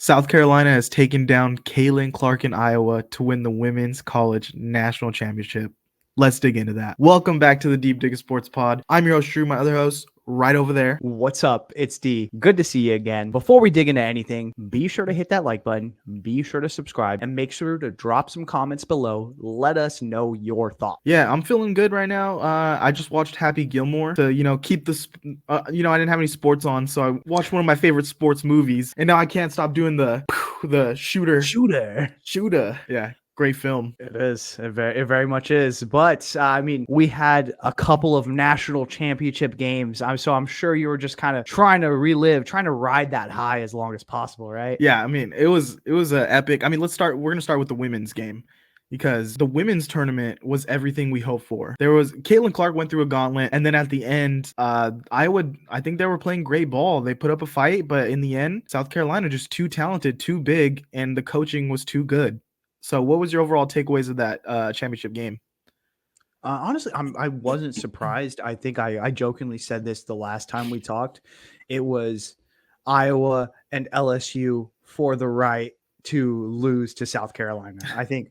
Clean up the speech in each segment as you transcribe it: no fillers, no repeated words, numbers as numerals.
South Carolina has taken down Caitlin Clark in Iowa to win the Women's College National Championship. Let's dig into that. Welcome back to the Deep Dig Sports Pod. I'm your host, Drew. My other host, right over there. What's up? It's D. Good to see you again. Before we dig into anything, be sure to hit that like button, be sure to subscribe, and make sure to drop some comments below. Let us know your thoughts. Yeah, I'm feeling good right now. I just watched Happy Gilmore to, keep I didn't have any sports on, so I watched one of my favorite sports movies, and now I can't stop doing the shooter. Yeah, great film. It is. It very much is. But we had a couple of national championship games. I'm sure you were just kind of trying to ride that high as long as possible, right? Yeah, it was an epic. We're gonna start with the women's game because the women's tournament was everything we hoped for. Caitlin Clark went through a gauntlet, and then at the end, I think they were playing great ball. They put up a fight, but in the end, South Carolina just too talented, too big, and the coaching was too good. So, what was your overall takeaways of that championship game? Honestly, I wasn't surprised. I think I jokingly said this the last time we talked. It was Iowa and LSU for the right to lose to South Carolina. I think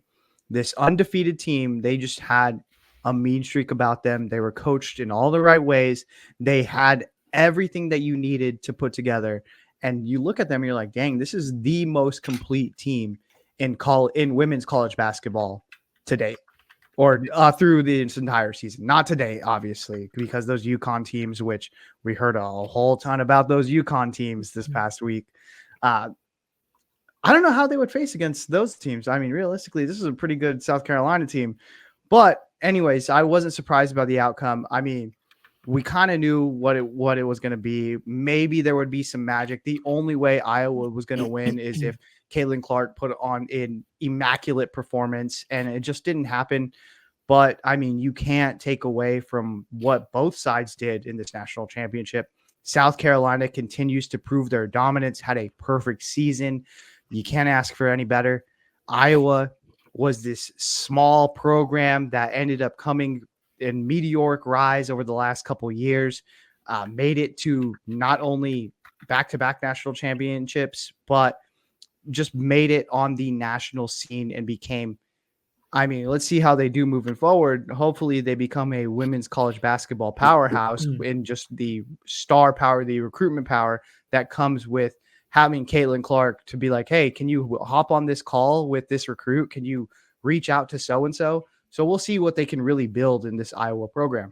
this undefeated team, they just had a mean streak about them. They were coached in all the right ways. They had everything that you needed to put together. And you look at them and you're like, dang, this is the most complete team in women's college basketball to date, or through this entire season. Not today, obviously, because those UConn teams, which we heard a whole ton about those UConn teams this past week. I don't know how they would face against those teams. I mean, realistically, this is a pretty good South Carolina team. But anyways, I wasn't surprised by the outcome. I mean, we kind of knew what it was going to be. Maybe there would be some magic. The only way Iowa was going to win is if Caitlin Clark put on an immaculate performance, and it just didn't happen. But I mean, you can't take away from what both sides did in this national championship. South Carolina continues to prove their dominance, had a perfect season. You can't ask for any better. Iowa was this small program that ended up coming in meteoric rise over the last couple of years, made it to not only back-to-back national championships, but just made it on the national scene and became, let's see how they do moving forward. Hopefully they become a women's college basketball powerhouse in just the star power, the recruitment power that comes with having Caitlin Clark to be like, hey, can you hop on this call with this recruit? Can you reach out to so-and-so? So we'll see what they can really build in this Iowa program.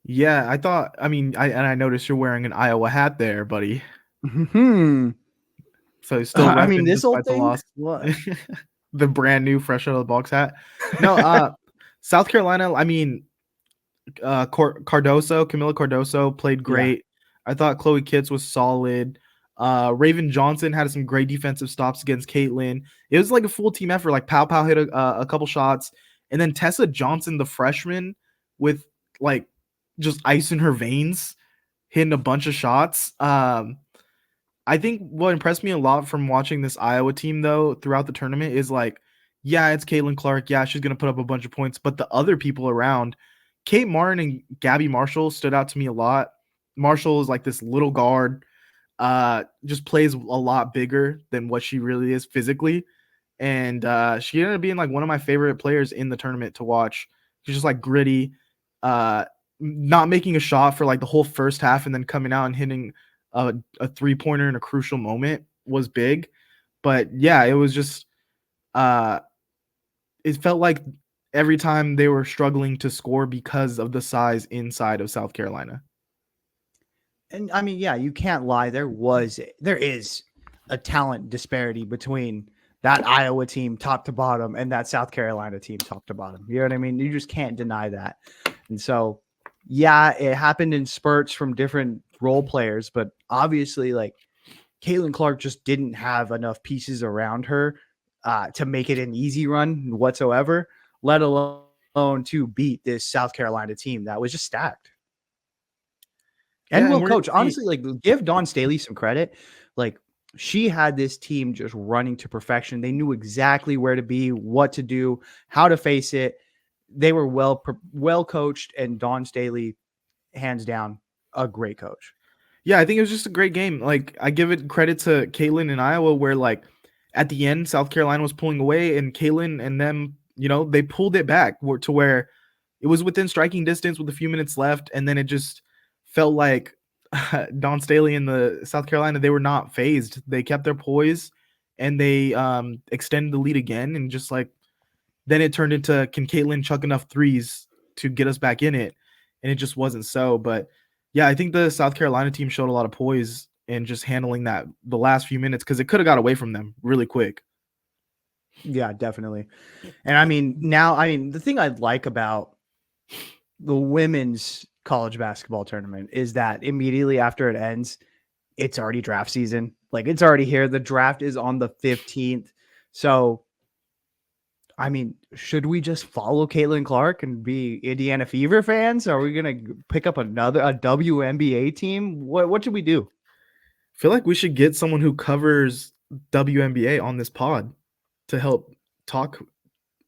Yeah, I noticed you're wearing an Iowa hat there, buddy. So still repping this old despite the thing? loss. What? The brand new, fresh out of the box hat. No, South Carolina. Camila Cardoso played great. Yeah. I thought Chloe Kitts was solid. Raven Johnson had some great defensive stops against Caitlin. It was like a full team effort. Like Pow Pow hit a couple shots, and then Tessa Johnson, the freshman, with like just ice in her veins, hitting a bunch of shots. I think what impressed me a lot from watching this Iowa team, though, throughout the tournament is like, yeah, it's Caitlin Clark. Yeah, she's going to put up a bunch of points. But the other people around, Kate Martin and Gabby Marshall stood out to me a lot. Marshall is like this little guard, just plays a lot bigger than what she really is physically. And she ended up being like one of my favorite players in the tournament to watch. She's just like gritty, not making a shot for like the whole first half and then coming out and hitting a three-pointer in a crucial moment was big. But yeah, it was just it felt like every time they were struggling to score because of the size inside of South Carolina. And I mean, yeah, you can't lie. There is a talent disparity between that Iowa team top to bottom and that South Carolina team top to bottom. You know what I mean? You just can't deny that. And so, yeah, it happened in spurts from different role players, but obviously, like, Caitlin Clark just didn't have enough pieces around her to make it an easy run whatsoever, let alone to beat this South Carolina team that was just stacked. And will coach, honestly, like, give Dawn Staley some credit. Like, she had this team just running to perfection. They knew exactly where to be, what to do, how to face it. They were well coached, and Dawn Staley, hands down, a great coach. Yeah, I think it was just a great game. Like, I give it credit to Caitlin and Iowa, where like at the end, South Carolina was pulling away, and Caitlin and them, they pulled it back to where it was within striking distance with a few minutes left, and then it just felt like Don Staley and the South Carolina, they were not phased. They kept their poise, and they extended the lead again, and just like then it turned into, can Caitlin chuck enough threes to get us back in it? And it just wasn't so. But yeah, I think the South Carolina team showed a lot of poise in just handling that the last few minutes, because it could have got away from them really quick. Yeah, definitely. And I mean, now, the thing I like about the women's college basketball tournament is that immediately after it ends, it's already draft season. Like, it's already here. The draft is on the 15th. So, I mean, should we just follow Caitlin Clark and be Indiana Fever fans? Are we going to pick up a WNBA team? What should we do? I feel like we should get someone who covers WNBA on this pod to help talk,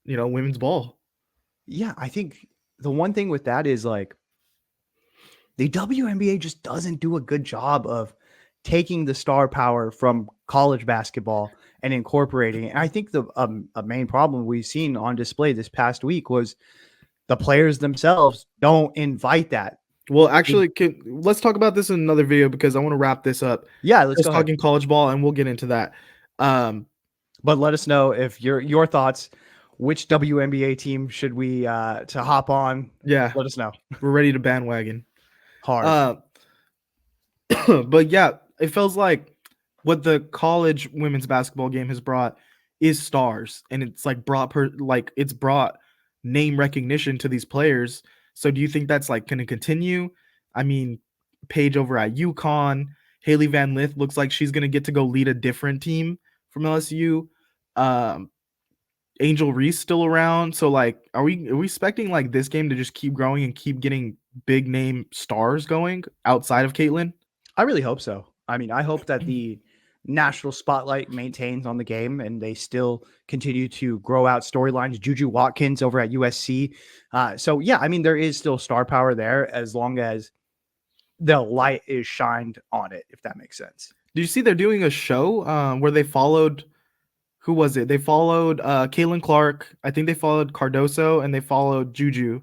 women's ball. Yeah, I think the one thing with that is like the WNBA just doesn't do a good job of taking the star power from college basketball and incorporating it. And I think a main problem we've seen on display this past week was the players themselves don't invite that. Well, actually, let's talk about this in another video, because I want to wrap this up. Yeah, let's Just go ahead. talking college ball, and we'll get into that. But let us know if your thoughts. Which WNBA team should we to hop on? Yeah, let us know. We're ready to bandwagon Hard. But yeah, it feels like what the college women's basketball game has brought is stars, and it's like it's brought name recognition to these players. So do you think that's like going to continue? I mean, Paige over at UConn, Haley Van Lith looks like she's going to get to go lead a different team from LSU. Angel Reese still around. So like, are we expecting like this game to just keep growing and keep getting big name stars going outside of Caitlin? I really hope so. I mean, I hope that the national spotlight maintains on the game and they still continue to grow out storylines. Juju Watkins over at USC. So yeah, I mean, there is still star power there as long as the light is shined on it, if that makes sense. Did you see they're doing a show where they followed, who was it? They followed Caitlin Clark. I think they followed Cardoso, and they followed Juju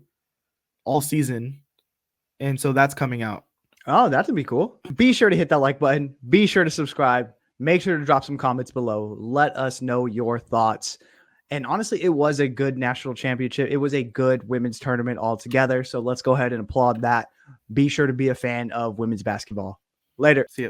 all season. And so that's coming out. Oh, that'd be cool. Be sure to hit that like button. Be sure to subscribe. Make sure to drop some comments below. Let us know your thoughts. And honestly, it was a good national championship. It was a good women's tournament altogether. So let's go ahead and applaud that. Be sure to be a fan of women's basketball. Later. See you.